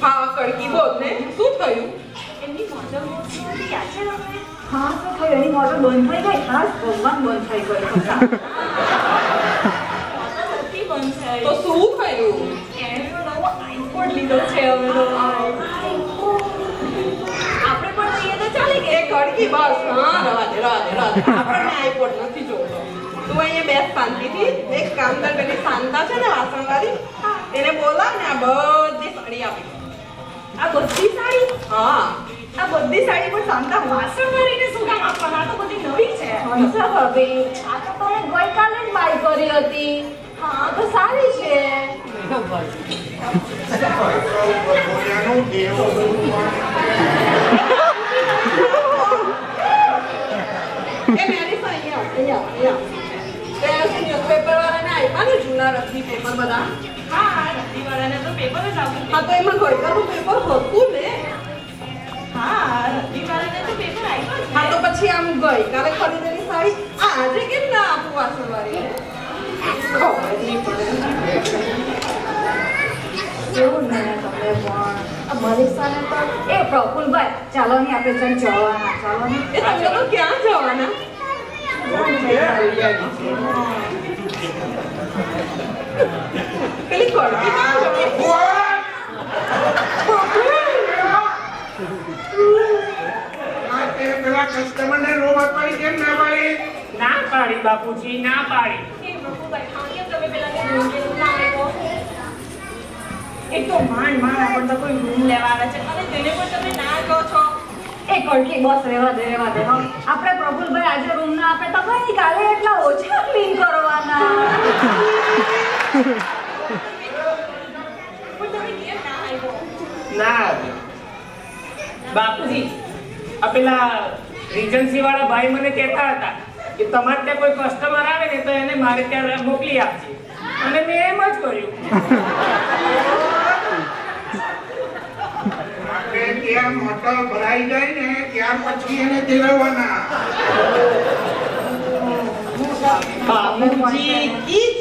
હા કડકી બોલ ને શું થયું? એની મોટર યાદ છે ને? હા શું થયું? એની મોટર બંધ થઈ ગઈ. ખાસ ભગવાન બંધ થઈ ગઈ. તો શું થયું? એનો નવો આઈફોન લીધો છે હવે તો. આપણે પણ લઈએ તો ચાલે કે? એ કડકી બસ હા રવા દે આપણને આઈપોડ નથી જોતો. તું અહીંયા બેસ શાંતિથી. એક કામ કર પેલી શાંતા છે ને વાસણવાળી એને બોલાવ ને આ બધી સાડી આપી. આ બધી સાડી? હા આ બધી સાડી પણ શાંતા વાસણ વાળીને શું કામ આપવાના? આ તો બધી નવી છે. હંસા ભાભી આ તો તમે ગઈકાલે જ બાય કરી હતી. હા તો સારી છે. એ મેરી અહીંયા ન્યૂઝપેપર વાળાને આપ્યા ને જૂના રસની પેપર બધા. હા રતિવાળાને તો પેપર જ આવ્યું. હા તો એમાં ગઈકાલનું પેપર હતું ને. હા રતિવાળાને તો પેપર આવ્યું. હા તો પછી આમ ગઈકાલે ખરીદેલી સાડી આજે કેમ ના આપું વાસણવાળીને? ખબર નહીં પડે. કેવું ને તમે પણ આ મરીસાને તો એ પ્રફુલભાઈ ચાલો ને આપણે ચાલ જવાના. ચાલો ને એ તમે લોકો ક્યાં જવાના? પેલી પેલા કસ્ટમરને રોબ આપવાની કેમ ના પાડી? ના પાડી બાપુજી, ના પાડી. એ પ્રભુભાઈ ખાલી તમે પેલાને રૂમ કેવું ના આપ્યો? એક તો માંડ આપણને કોઈ રૂમ લેવા આવે છે અને તેને પણ તમે ના કહો છો. એ કડકી બસ રહેવા દે હા. આપણે પ્રફુલભાઈ આજે રૂમ ના આપે તો કઈ કાલે એટલા ઓછા ક્લીન કરવાના. પણ તમે કેમ ના આવ્યો? ના બાપુજી, આ પેલા રીજન્સી વાળા ભાઈ મને કહેતા હતા કે તમારે ત્યાં કોઈ કસ્ટમર આવે ને તો એને મારે ત્યાં મોકલી આપજે. અને મેં એમ જ કર્યું. ત્યાં મોટર ભરાઈ જાય ને ત્યાર પછી એને તેરવવાના. બાપુજી કીચ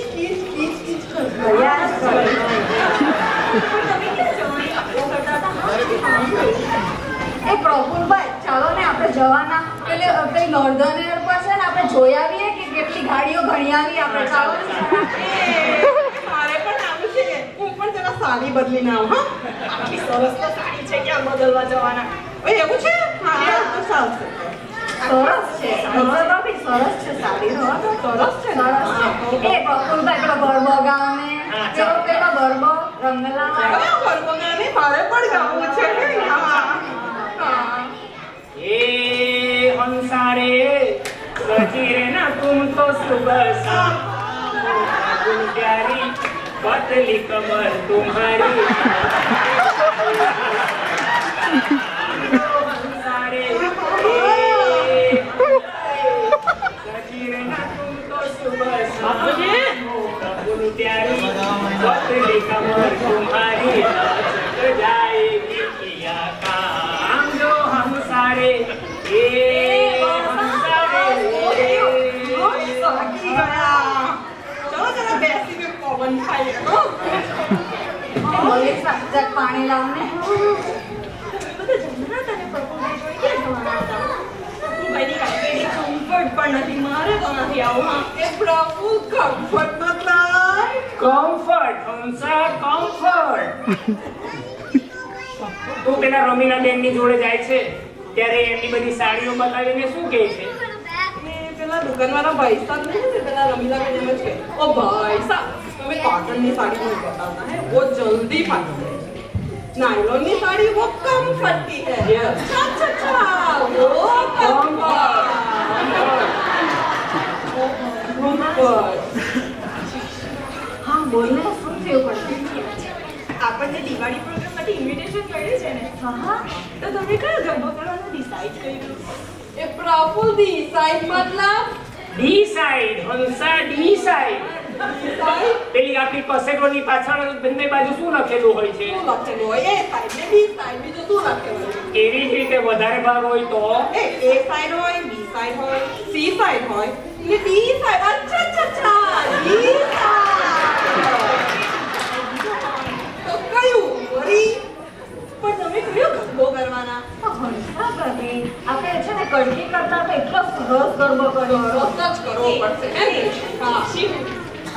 ભૈયા પણ તમે ક્યાં જવાની વાતો કરતા હતા? એ પ્રફુલભાઈ ચાલો ને આપણે જવાના. પેલી નોર્ધન એર પર છે ને આપણે જોઈ આવીએ કે કેટલી ગાડીઓ ગણી આવી. આપણે ચાલો ને. મારે પણ આવું છે. હું પણ જરા સાડી બદલીને આવું. હા આટલી સરસ તો સાડી છે ક્યાં બદલવા જવાના? ઓય એવું છે? હા તો ચાલશે. સરસ છે ભાભી, સરસ છે સાડી. સરસ છે. એ પ્રફુલભાઈ પેલો ગરબો ગામે પેલો ગરબો રંગલા કયો ગરબો ગાને? મારે પણ ગાવું છે. હા ए हंसारे सजीरे ना तुम तो सुबह शाम प्यारी पतली कमर तुम्हारी हंसारे सजीरे ना तुम तो सुबह शाम प्यारी पतली कमर तुम्हारी लचक जाएगी किया काम जो हम सारे પાણી લાવને. પણ નથી મારે તો નથી આવું. એ પ્રભુ કમ્ફર્ટ મતલબ કમ્ફર્ટ હંસા કમ્ફર્ટ. તું પેલા રમીલા બેન ની જોડે જાય છે ત્યારે એમની બધી સાડીઓ બતાવીને શું કહે છે? પેલા દુકાનવાળા ભાઈ સાહેબ નહીં છે પેલા રમીલા બેન એમ જ કહે, ઓ ભાઈ સાહેબ તમે કોટનની સાડી નહીં બતાવતા है वो जल्दी फाट जाए नायलॉन की साड़ी वो कम फटती है अच्छा अच्छा अच्छा वो હા બોલને શું થયું પણ? આપણને દિવાળી પ્રોગ્રામ માટે ઇન્વિટેશન મળ્યું છે ને? હા તો તમે કયો ગરબો કરવાનો ડિસાઈડ કર્યું? ये प्रॉपर दी साइड मतलब D side Hansa D side. પેલી આપણી કસેટોની પાછળ બંને બાજુ શું લખેલું હોય છે? શું લખેલું હોય? એ સાઈડ ને બી સાઈડ બીજું શું લખેલું હોય? એવી જ રીતે વધારે ભાગ હોય તો ए साइड હોય बी साइड હોય सी साइड હોય ये डी साइड अच्छा अच्छा अच्छा डी साइड तो कયું वरी કડકી કરતા તો એટલો સરસ ગરબો કર્યો. સરસ જ કરવો પડશે હે ને? હા.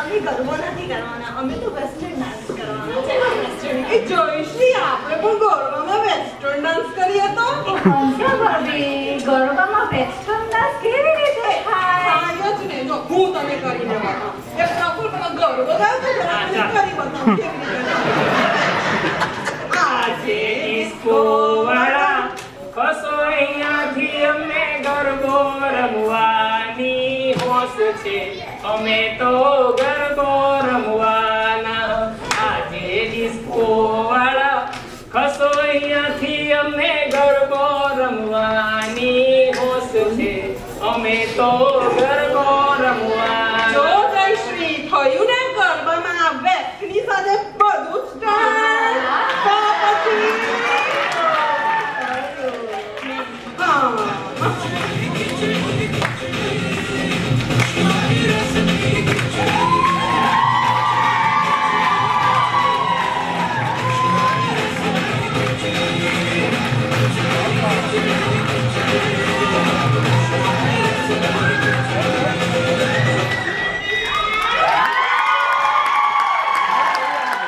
અમે ગરબો નથી કરવાના, અમે તો વેસ્ટર્ન ડાન્સ કરવાના છે. વેસ્ટર્ન એ જોઈશી આપણે પણ ગરબામાં વેસ્ટર્ન ડાન્સ કરીએ તો હંસા ભાભી, ગરબામાં વેસ્ટર્ન ડાન્સ કેવી રીતે થાય? થાય જ ને. જો હું તને કરી દેવાનો એક પ્રફુલ પેલો ગરબો ગાવ તો જરા મને કરી બતાવ કેવી રીતે. આજે ડિસ્કો વાળા ખસો અહીંયાથી, અમને ગરબો રમવાની હોશ છે, અમે તો ગરબો રમવાના. આજે ડિસ્કો વાળા ખસો અહીંયાથી, અમને ગરબો રમવાની હોશ છે, અમે તો ગરબો